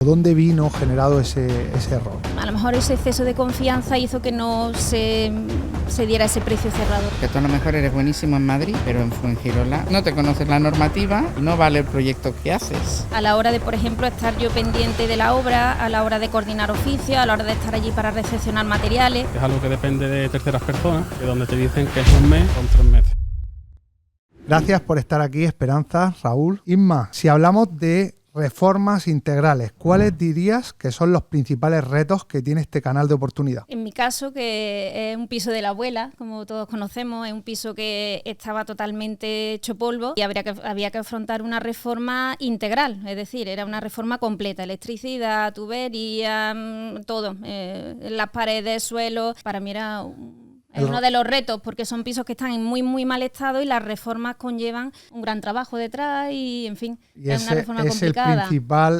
¿Dónde vino generado ese error? A lo mejor ese exceso de confianza hizo que no se diera ese precio cerrado. Que tú a lo mejor eres buenísimo en Madrid, pero en Fuengirola no te conoces la normativa y no vale el proyecto que haces. A la hora de, por ejemplo, estar yo pendiente de la obra, a la hora de coordinar oficios, a la hora de estar allí para recepcionar materiales. Es algo que depende de terceras personas, que donde te dicen que es un mes son 3 meses. Gracias por estar aquí, Esperanza, Raúl. Inma, si hablamos de reformas integrales, ¿cuáles dirías que son los principales retos que tiene este canal de oportunidad? En mi caso, que es un piso de la abuela, como todos conocemos, es un piso que estaba totalmente hecho polvo y había que afrontar una reforma integral, es decir, era una reforma completa, electricidad, tubería, todo, las paredes, suelo. Para mí era es uno de los retos, porque son pisos que están en muy muy mal estado y las reformas conllevan un gran trabajo detrás y, en fin, y es una reforma complicada.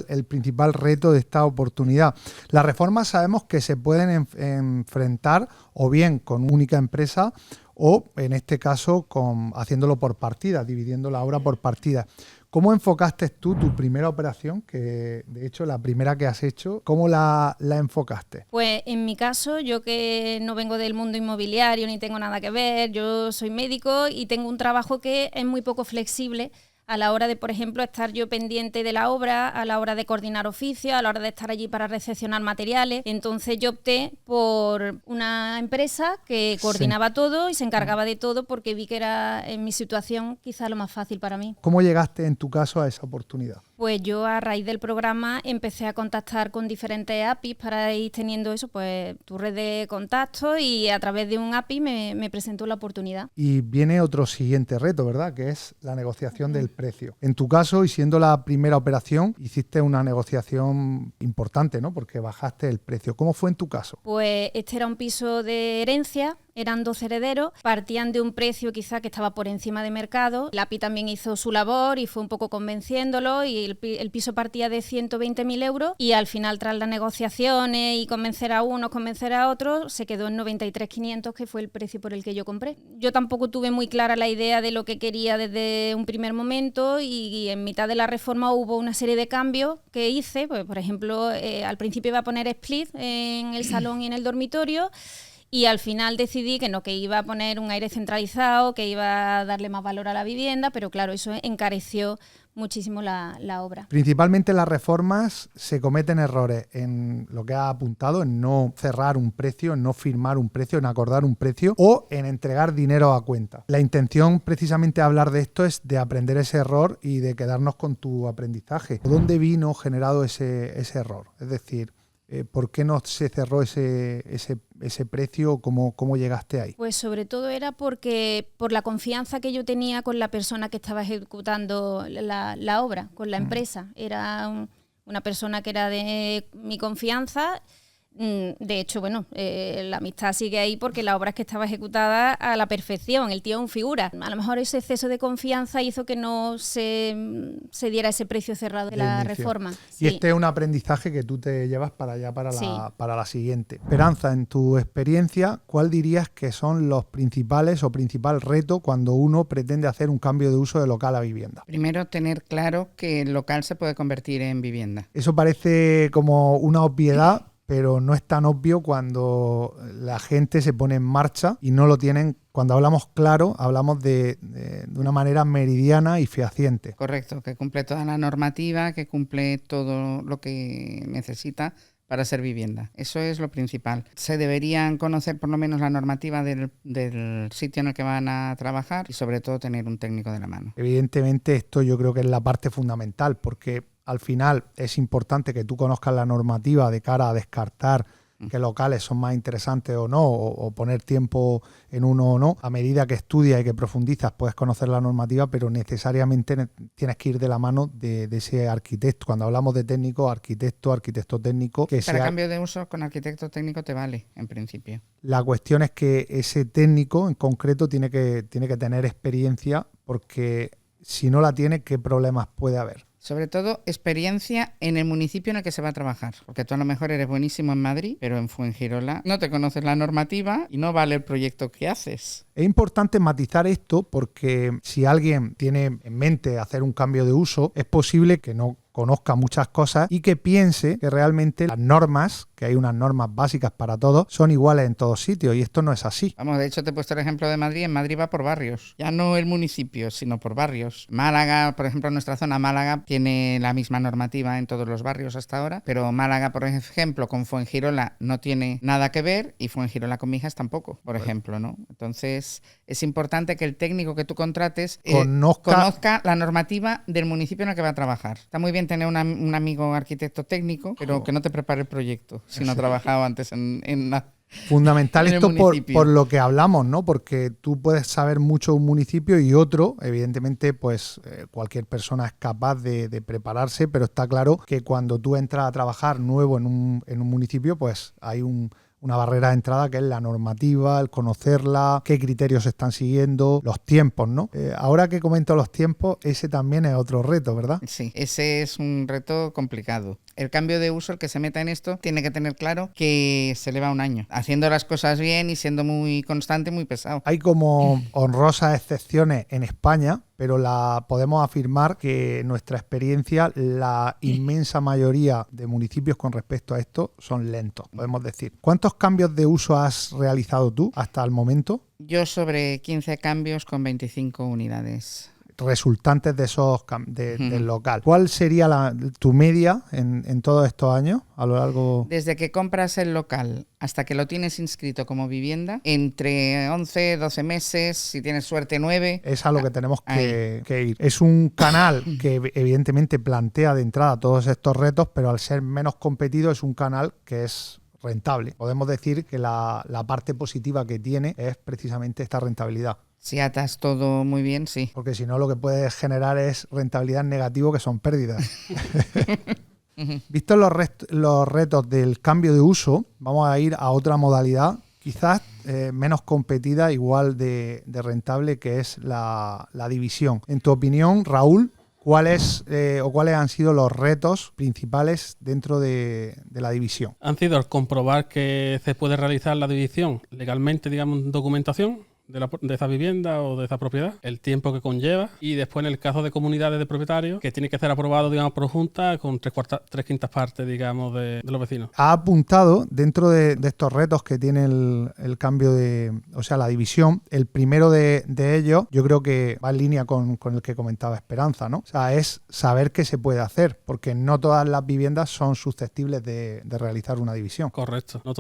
El principal reto de esta oportunidad. Las reformas sabemos que se pueden enfrentar o bien con única empresa o, en este caso, haciéndolo por partida, dividiendo la obra por partida. ¿Cómo enfocaste tú tu primera operación, que de hecho la primera que has hecho, cómo la enfocaste? Pues en mi caso, yo que no vengo del mundo inmobiliario ni tengo nada que ver, yo soy médico y tengo un trabajo que es muy poco flexible a la hora de, por ejemplo, estar yo pendiente de la obra, a la hora de coordinar oficios, a la hora de estar allí para recepcionar materiales. Entonces yo opté por una empresa que coordinaba todo y se encargaba de todo, porque vi que era, en mi situación, quizá lo más fácil para mí. ¿Cómo llegaste en tu caso a esa oportunidad? Pues yo, a raíz del programa, empecé a contactar con diferentes APIs para ir teniendo eso, pues tu red de contactos, y a través de un API me presentó la oportunidad. Y viene otro siguiente reto, ¿verdad? Que es la negociación del precio. En tu caso, y siendo la primera operación, hiciste una negociación importante, ¿no? Porque bajaste el precio. ¿Cómo fue en tu caso? Pues este era un piso de herencia. Eran 2 herederos, partían de un precio quizá que estaba por encima de mercado. La API también hizo su labor y fue un poco convenciéndolo, y el piso partía de 120.000 euros, y al final, tras las negociaciones y convencer a unos, convencer a otros, se quedó en 93.500, que fue el precio por el que yo compré. Yo tampoco tuve muy clara la idea de lo que quería desde un primer momento, y en mitad de la reforma hubo una serie de cambios que hice. Pues, por ejemplo, al principio iba a poner split en el salón y en el dormitorio, y al final decidí que iba a poner un aire centralizado, que iba a darle más valor a la vivienda, pero claro, eso encareció muchísimo la obra. Principalmente en las reformas se cometen errores en lo que has apuntado, en no cerrar un precio, en no firmar un precio, en acordar un precio o en entregar dinero a cuenta. La intención, precisamente, de hablar de esto es de aprender ese error y de quedarnos con tu aprendizaje. ¿Dónde vino generado ese error? Es decir, ¿por qué no se cerró ese precio? ¿Cómo llegaste ahí? Pues sobre todo era porque por la confianza que yo tenía con la persona que estaba ejecutando la obra, con la empresa. Era una persona que era de mi confianza. De hecho, bueno, la amistad sigue ahí porque la obra es que estaba ejecutada a la perfección. El tío es un figura. A lo mejor ese exceso de confianza hizo que no se diera ese precio cerrado de la reforma. Y este es un aprendizaje que tú te llevas para allá, para la siguiente. Esperanza, en tu experiencia, ¿cuál dirías que son los principal reto cuando uno pretende hacer un cambio de uso de local a vivienda? Primero, tener claro que el local se puede convertir en vivienda. Eso parece como una obviedad, pero no es tan obvio cuando la gente se pone en marcha y no lo tienen. Cuando hablamos claro, hablamos de una manera meridiana y fehaciente. Correcto, que cumple toda la normativa, que cumple todo lo que necesita para ser vivienda. Eso es lo principal. Se deberían conocer por lo menos la normativa del sitio en el que van a trabajar, y sobre todo tener un técnico de la mano. Evidentemente, esto yo creo que es la parte fundamental, porque al final es importante que tú conozcas la normativa de cara a descartar qué locales son más interesantes o no, o poner tiempo en uno o no. A medida que estudias y que profundizas puedes conocer la normativa, pero necesariamente tienes que ir de la mano de ese arquitecto. Cuando hablamos de técnico, arquitecto técnico... Para cambio de uso, con arquitecto técnico te vale, en principio. La cuestión es que ese técnico en concreto tiene que tener experiencia, porque si no la tiene, ¿qué problemas puede haber? Sobre todo, experiencia en el municipio en el que se va a trabajar. Porque tú a lo mejor eres buenísimo en Madrid, pero en Fuengirola no te conoces la normativa y no vale el proyecto que haces. Es importante matizar esto, porque si alguien tiene en mente hacer un cambio de uso, es posible que no conozca muchas cosas y que piense que realmente las normas, que hay unas normas básicas para todos, son iguales en todos sitios, y esto no es así. Vamos, de hecho te he puesto el ejemplo de Madrid. En Madrid va por barrios, ya no el municipio, sino por barrios. Málaga, por ejemplo, nuestra zona Málaga tiene la misma normativa en todos los barrios hasta ahora, pero Málaga, por ejemplo, con Fuengirola no tiene nada que ver y Fuengirola con Mijas tampoco, por ejemplo, ¿no? Entonces es importante que el técnico que tú contrates conozca la normativa del municipio en el que va a trabajar. Está muy bien tener un amigo arquitecto técnico, pero que no te prepare el proyecto si no ha trabajado antes en la... Fundamental esto por lo que hablamos, ¿no? Porque tú puedes saber mucho de un municipio y otro, evidentemente, pues cualquier persona es capaz de prepararse, pero está claro que cuando tú entras a trabajar nuevo en un municipio, pues hay una barrera de entrada que es la normativa, el conocerla, qué criterios se están siguiendo, los tiempos, ¿no? Ahora que comento los tiempos, ese también es otro reto, ¿verdad? Sí, ese es un reto complicado. El cambio de uso, el que se meta en esto, tiene que tener claro que se le va un año. Haciendo las cosas bien y siendo muy constante, muy pesado. Hay como honrosas excepciones en España, pero podemos afirmar que nuestra experiencia, la inmensa mayoría de municipios con respecto a esto son lentos, podemos decir. ¿Cuántos cambios de uso has realizado tú hasta el momento? Yo sobre 15 cambios con 25 unidades. Resultantes de esos del local. ¿Cuál sería tu media en todos estos años a lo largo? Desde que compras el local hasta que lo tienes inscrito como vivienda, entre 11, 12 meses, si tienes suerte 9. Es a lo que tenemos que ir. Es un canal que evidentemente plantea de entrada todos estos retos, pero al ser menos competido es un canal que es rentable. Podemos decir que la parte positiva que tiene es precisamente esta rentabilidad. Si atas todo muy bien, sí. Porque si no, lo que puedes generar es rentabilidad negativa, que son pérdidas. Vistos los retos del cambio de uso, vamos a ir a otra modalidad, quizás menos competida, igual de rentable, que es la división. En tu opinión, Raúl, ¿cuáles han sido los retos principales dentro de la división? Han sido el comprobar que se puede realizar la división legalmente, digamos, documentación de esa vivienda o de esa propiedad, el tiempo que conlleva, y después en el caso de comunidades de propietarios, que tiene que ser aprobado, digamos, por junta con 3/5 partes, digamos, de los vecinos. Ha apuntado dentro de estos retos que tiene el cambio la división, el primero de ellos, yo creo que va en línea con el que comentaba Esperanza, ¿no? O sea, es saber qué se puede hacer, porque no todas las viviendas son susceptibles de realizar una división. Correcto, no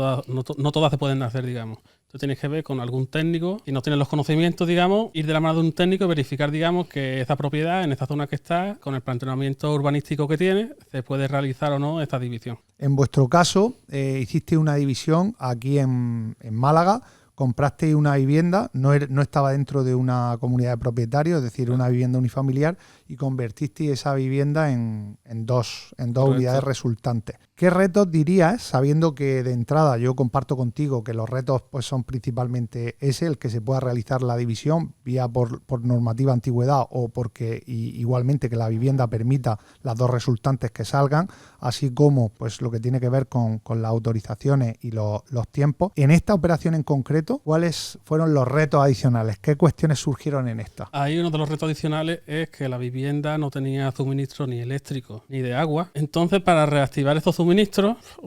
todas se pueden hacer, digamos. Tú tienes que ver con algún técnico y no tienes los conocimientos, digamos, ir de la mano de un técnico y verificar, digamos, que esa propiedad, en esa zona que está, con el planteamiento urbanístico que tiene, se puede realizar o no esta división. En vuestro caso, hiciste una división aquí en Málaga, compraste una vivienda, no estaba dentro de una comunidad de propietarios, es decir, una vivienda unifamiliar, y convertiste esa vivienda en dos unidades resultantes. ¿Qué retos dirías, sabiendo que de entrada yo comparto contigo que los retos pues son principalmente el que se pueda realizar la división, vía por normativa antigüedad o porque igualmente que la vivienda permita las dos resultantes que salgan, así como pues lo que tiene que ver con las autorizaciones y los tiempos? En esta operación en concreto, ¿cuáles fueron los retos adicionales? ¿Qué cuestiones surgieron en esta? Ahí uno de los retos adicionales es que la vivienda no tenía suministro ni eléctrico ni de agua. Entonces, para reactivar estos suministros,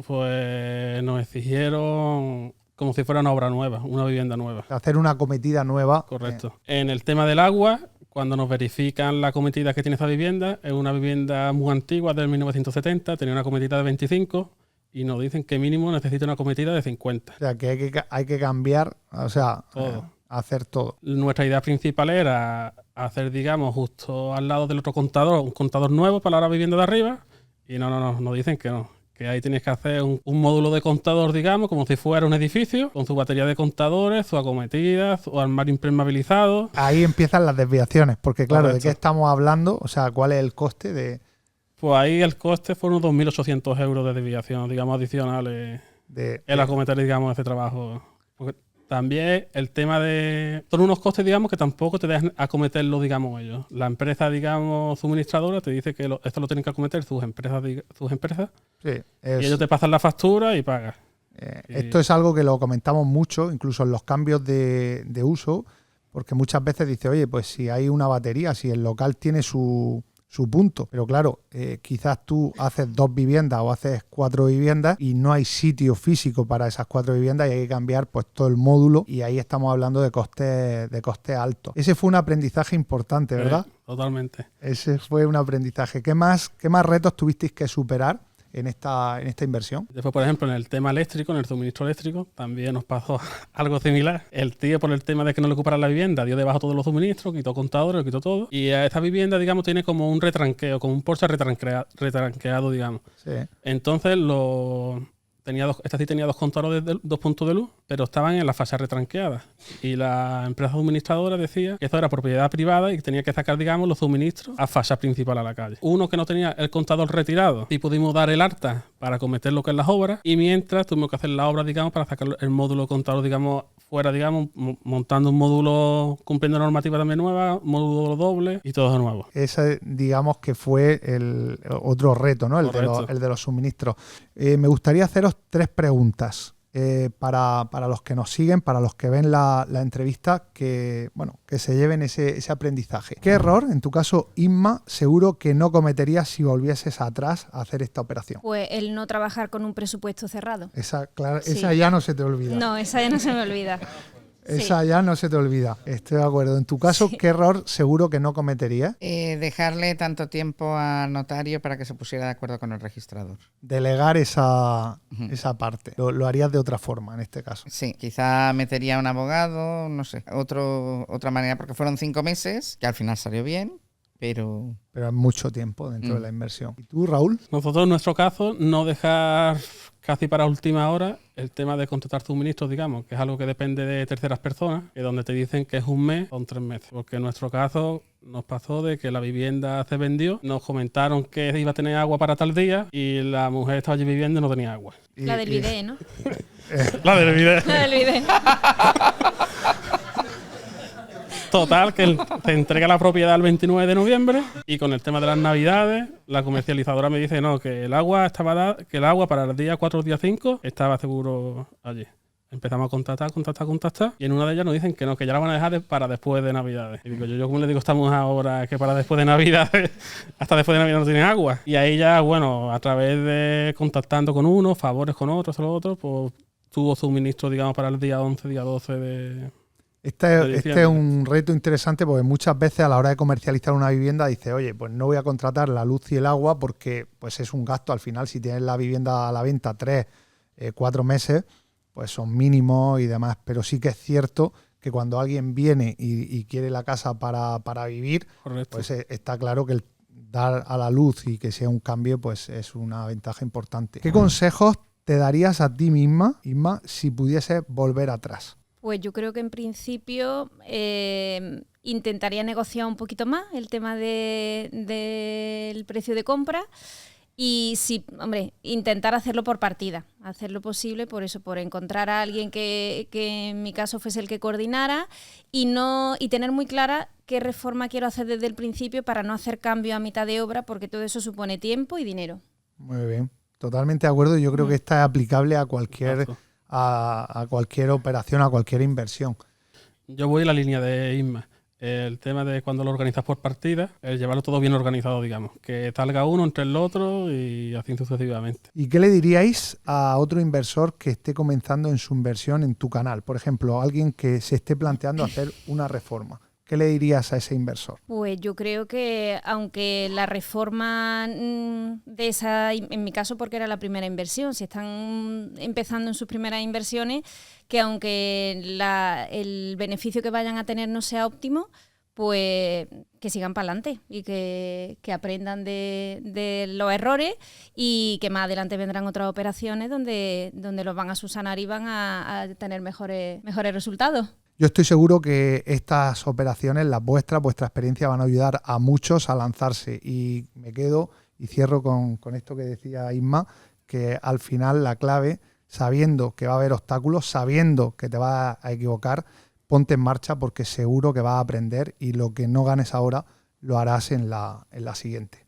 pues nos exigieron como si fuera una obra nueva, una vivienda nueva. Hacer una acometida nueva. Correcto. En el tema del agua, cuando nos verifican la acometida que tiene esa vivienda, es una vivienda muy antigua, del 1970, tenía una acometida de 25 y nos dicen que mínimo necesita una acometida de 50. O sea, que hay que cambiar, todo. Hacer todo. Nuestra idea principal era hacer, digamos, justo al lado del otro contador, un contador nuevo para la vivienda de arriba, y no, nos dicen que no. Que ahí tienes que hacer un módulo de contador, digamos, como si fuera un edificio, con su batería de contadores, su acometida, su armario impermeabilizado. Ahí empiezan las desviaciones, porque claro, Correcto. ¿de qué estamos hablando? O sea, ¿cuál es el coste de...? Pues ahí el coste fueron unos 2.800 euros de desviación, digamos, adicionales en acometer, digamos, ese trabajo. Porque también el tema de... Son unos costes, digamos, que tampoco te dejan acometerlo, digamos, ellos. La empresa, digamos, suministradora te dice que esto lo tienen que acometer sus empresas. Sí, y ellos te pasan la factura y pagas. Esto es algo que lo comentamos mucho, incluso en los cambios de uso, porque muchas veces dice, oye, pues si hay una batería, si el local tiene su su punto. Pero claro, quizás tú haces 2 viviendas o haces 4 viviendas y no hay sitio físico para esas 4 viviendas y hay que cambiar pues todo el módulo, y ahí estamos hablando de costes altos. Ese fue un aprendizaje importante, ¿verdad? Totalmente. Ese fue un aprendizaje. ¿Qué más retos tuvisteis que superar en esta inversión? Después, por ejemplo, en el tema eléctrico, en el suministro eléctrico, también nos pasó algo similar. El tío, por el tema de que no le ocuparan la vivienda, dio debajo todos los suministros, quitó contadores, lo quitó todo. Y a esta vivienda, digamos, tiene como un retranqueo, como un Porsche retranqueado, digamos. Sí. Entonces, esta sí tenía 2 contadores de 2 puntos de luz, pero estaban en la fase retranqueada. Y la empresa suministradora decía que esto era propiedad privada y que tenía que sacar, digamos, los suministros a fase principal a la calle. Uno que no tenía el contador retirado y pudimos dar el alta para cometer lo que es las obras, y mientras tuvimos que hacer la obra, digamos, para sacar el módulo contador, digamos, fuera, digamos, montando un módulo cumpliendo normativa también nueva, módulo doble y todo de nuevo. Ese, digamos, que fue el otro reto, ¿no? El de los suministros. Me gustaría haceros 3 preguntas para los que nos siguen, para los que ven la entrevista, que se lleven ese aprendizaje. ¿Qué error, en tu caso, Inma, seguro que no cometerías si volvieses atrás a hacer esta operación? Pues el no trabajar con un presupuesto cerrado. Esa Sí. ya no se te olvida. No, esa ya no se me olvida. Esa Sí. ya no se te olvida. Estoy de acuerdo. En tu caso, Sí. ¿qué error seguro que no cometerías? Dejarle tanto tiempo al notario para que se pusiera de acuerdo con el registrador. Delegar esa parte. Lo harías de otra forma en este caso. Sí, quizá metería a un abogado, no sé, otra manera, porque fueron 5 meses, que al final salió bien, pero... Pero es mucho tiempo dentro de la inversión. ¿Y tú, Raúl? Nosotros, en nuestro caso, no dejar casi para última hora el tema de contratar suministros, digamos, que es algo que depende de terceras personas, que donde te dicen que es 1 mes o 3 meses. Porque en nuestro caso nos pasó de que la vivienda se vendió, nos comentaron que iba a tener agua para tal día y la mujer estaba allí viviendo y no tenía agua. La del bidet, ¿no? La del bidet. La del bidet. Total, que se entrega la propiedad el 29 de noviembre y con el tema de las navidades, la comercializadora me dice que el agua para el día 4 o día 5 estaba seguro allí. Empezamos a contactar y en una de ellas nos dicen que no, que ya la van a dejar para después de Navidades. Y digo, yo como le digo a esta mujer ahora que para después de Navidades, hasta después de Navidad no tienen agua. Y ahí ya, a través de contactando con unos, favores con otros, pues tuvo suministro, digamos, para el día 11, día 12 de... Este es un reto interesante porque muchas veces a la hora de comercializar una vivienda dices, oye, pues no voy a contratar la luz y el agua porque pues es un gasto al final. Si tienes la vivienda a la venta 3, 4 meses, pues son mínimos y demás. Pero sí que es cierto que cuando alguien viene y quiere la casa para vivir, Correcto. Pues está claro que el dar a la luz y que sea un cambio pues es una ventaja importante. ¿Qué consejos te darías a ti misma, Inma, si pudieses volver atrás? Pues yo creo que en principio intentaría negociar un poquito más el tema del precio de compra y sí, intentar hacerlo por partida, hacer lo posible por encontrar a alguien que en mi caso fuese el que coordinara y tener muy clara qué reforma quiero hacer desde el principio para no hacer cambio a mitad de obra, porque todo eso supone tiempo y dinero. Muy bien, totalmente de acuerdo. Yo creo que esta es aplicable a cualquier operación, a cualquier inversión. Yo voy en la línea de Inma. El tema de cuando lo organizas por partida, el llevarlo todo bien organizado, digamos. Que salga uno entre el otro y así sucesivamente. ¿Y qué le diríais a otro inversor que esté comenzando en su inversión en tu canal? Por ejemplo, alguien que se esté planteando hacer una reforma. ¿Qué le dirías a ese inversor? Pues yo creo que aunque la reforma de esa, en mi caso porque era la primera inversión, si están empezando en sus primeras inversiones, que aunque el beneficio que vayan a tener no sea óptimo, pues que sigan para adelante y que aprendan de los errores y que más adelante vendrán otras operaciones donde los van a subsanar y van a tener mejores resultados. Yo estoy seguro que estas operaciones, vuestra experiencia, van a ayudar a muchos a lanzarse. Y me quedo y cierro con esto que decía Inma, que al final la clave, sabiendo que va a haber obstáculos, sabiendo que te vas a equivocar, ponte en marcha porque seguro que vas a aprender y lo que no ganes ahora lo harás en la siguiente.